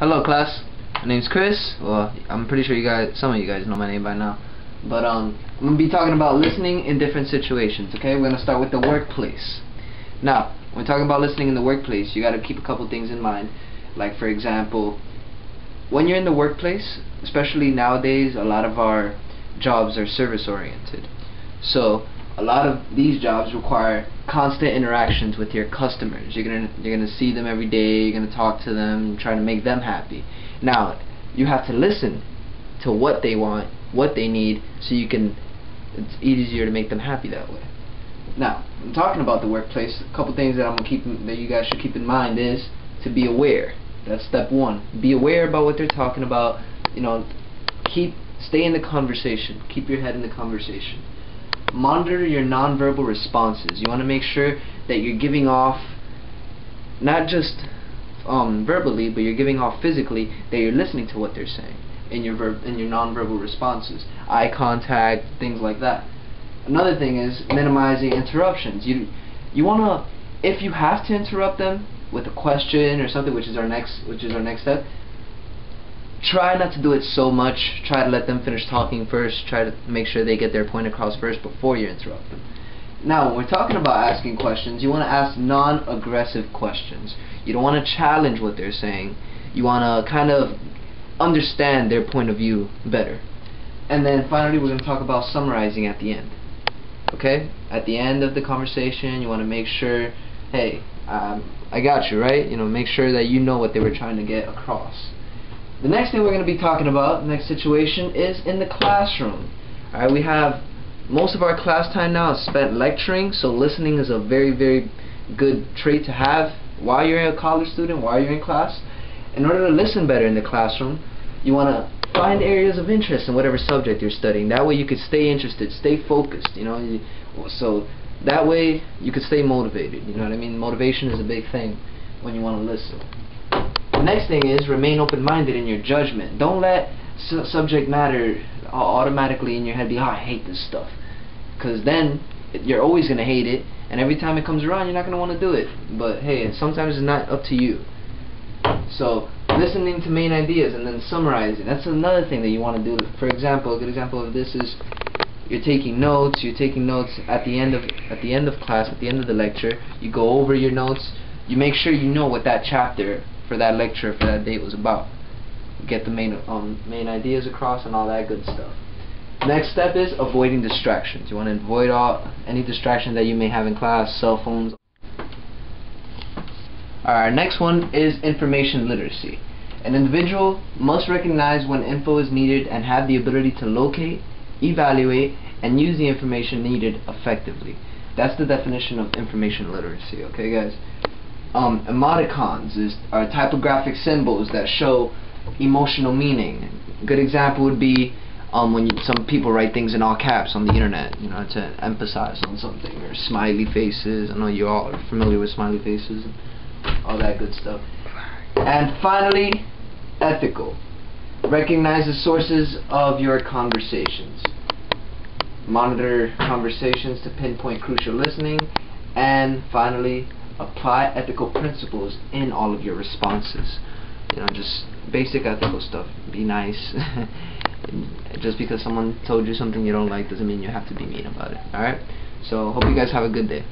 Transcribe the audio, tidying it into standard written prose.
Hello class, my name's Chris. Well, I'm pretty sure some of you guys know my name by now. But I'm going to be talking about listening in different situations, okay? We're going to start with the workplace. Now, when we're talking about listening in the workplace, you got to keep a couple things in mind. Like, for example, when you're in the workplace, especially nowadays, a lot of our jobs are service oriented. So a lot of these jobs require constant interactions with your customers. You're gonna see them every day. You're gonna talk to them, try to make them happy. Now you have to listen to what they want, what they need, so it's easier to make them happy that way. Now, I'm talking about the workplace. A couple things that you guys should keep in mind is to be aware. That's step one. Be aware about what they're talking about. You know, stay in the conversation. Keep your head in the conversation. Monitor your nonverbal responses. You want to make sure that you're giving off, not just verbally, but you're giving off physically, that you're listening to what they're saying in your nonverbal responses. Eye contact, things like that. Another thing is minimizing interruptions. You want to, if you have to interrupt them with a question or something, which is our next step, try not to do it so much. Try to let them finish talking first. Try to make sure they get their point across first before you interrupt them. Now, when we're talking about asking questions, you want to ask non-aggressive questions. You don't want to challenge what they're saying. You want to kind of understand their point of view better. And then finally, we're going to talk about summarizing at the end. Okay? At the end of the conversation, you want to make sure, hey, I got you, right? You know, make sure that you know what they were trying to get across. The next thing we're going to be talking about, the next situation, is in the classroom. Alright, we have most of our class time now is spent lecturing, so listening is a very, very good trait to have while you're a college student, while you're in class. In order to listen better in the classroom, you want to find areas of interest in whatever subject you're studying. That way you could stay interested, stay focused, you know. So that way you could stay motivated, you know what I mean? Motivation is a big thing when you want to listen. The next thing is remain open-minded in your judgment. Don't let subject matter automatically in your head be, oh, I hate this stuff. Because then you're always going to hate it, and every time it comes around you're not going to want to do it. But hey, sometimes it's not up to you. So listening to main ideas and then summarizing, that's another thing that you want to do. For example, a good example of this is you're taking notes at the end of class, at the end of the lecture. You go over your notes. You make sure you know what that chapter for that lecture, for that date was about. Get the main ideas across and all that good stuff. Next step is avoiding distractions. You want to avoid any distractions that you may have in class, cell phones. Our next one is information literacy. An individual must recognize when info is needed and have the ability to locate, evaluate, and use the information needed effectively. That's the definition of information literacy, okay guys? Emoticons are typographic symbols that show emotional meaning. A good example would be when some people write things in all caps on the internet, you know, to emphasize on something, or smiley faces. I know you all are familiar with smiley faces and all that good stuff. And finally, ethical. Recognize the sources of your conversations. Monitor conversations to pinpoint crucial listening. And finally, apply ethical principles in all of your responses. You know, just basic ethical stuff. Be nice. Just because someone told you something you don't like doesn't mean you have to be mean about it. Alright? So, hope you guys have a good day.